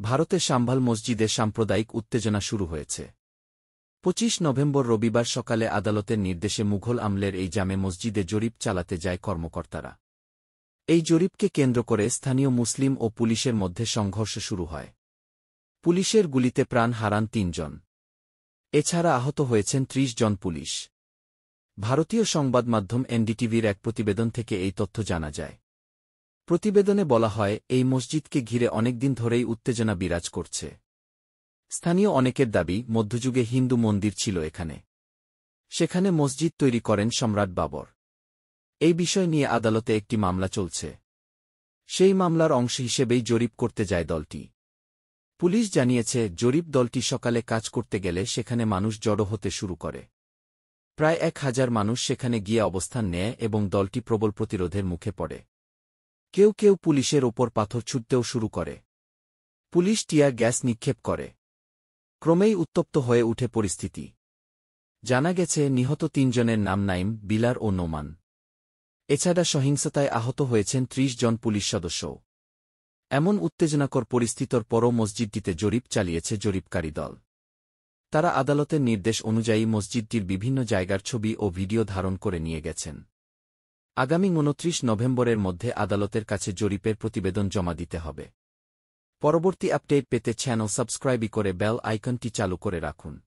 ভারতের সাম্ভাল মসজিদে সাম্প্রদায়িক উত্তেজনা শুরু হয়েছে। ২৫ নভেম্বর রবিবার সকালে আদালতের নির্দেশে মুঘল আমলের এই জামে মসজিদে জরিপ চালাতে যায় কর্মকর্তারা। এই জরিপকে কেন্দ্র করে স্থানীয় মুসলিম ও পুলিশের মধ্যে সংঘর্ষ শুরু হয়। পুলিশের গুলিতে প্রাণ হারান ৩ জন। এছাড়া আহত হয়েছেন ৩০ জন পুলিশ। ভারতীয় সংবাদমাধ্যম এনডিটিভির এক প্রতিবেদন থেকে এই তথ্য জানা যায়। প্রতিবেদনে বলা হয়, এই মসজিদকে ঘিরে অনেকদিন ধরেই উত্তেজনা বিরাজ করছে। স্থানীয় অনেকের দাবি, মধ্যযুগে হিন্দু মন্দির ছিল এখানে। সেখানে মসজিদ তৈরি করেন সম্রাট বাবর। এই বিষয় নিয়ে আদালতে একটি মামলা চলছে। সেই মামলার অংশ হিসেবেই জরিপ করতে যায় দলটি। পুলিশ জানিয়েছে, জরিপ দলটি সকালে কাজ করতে গেলে সেখানে মানুষ জড়ো হতে শুরু করে। প্রায় ১,০০০ মানুষ সেখানে গিয়ে অবস্থান নেয় এবং দলটি প্রবল প্রতিরোধের মুখে পড়ে। কেউ কেউ পুলিশের ওপর পাথর ছুঁড়তেও শুরু করে। পুলিশ টিয়ার গ্যাস নিক্ষেপ করে। ক্রমেই উত্তপ্ত হয়ে উঠে পরিস্থিতি। জানা গেছে, নিহত ৩ জনের নাম নাইম, বিলার ও নোমান। এছাড়া সহিংসতায় আহত হয়েছেন ৩০ জন পুলিশ সদস্যও। এমন উত্তেজনাকর পরিস্থিতির পরও মসজিদটিতে জরিপ চালিয়েছে জরিপকারী দল। তারা আদালতের নির্দেশ অনুযায়ী মসজিদটির বিভিন্ন জায়গার ছবি ও ভিডিও ধারণ করে নিয়ে গেছেন। আগামী ২৯ নভেম্বরের মধ্যে আদালতের কাছে জরিপের প্রতিবেদন জমা দিতে হবে। পরবর্তী আপডেট পেতে চ্যানেল সাবস্ক্রাইব করে বেল আইকনটি চালু করে রাখুন।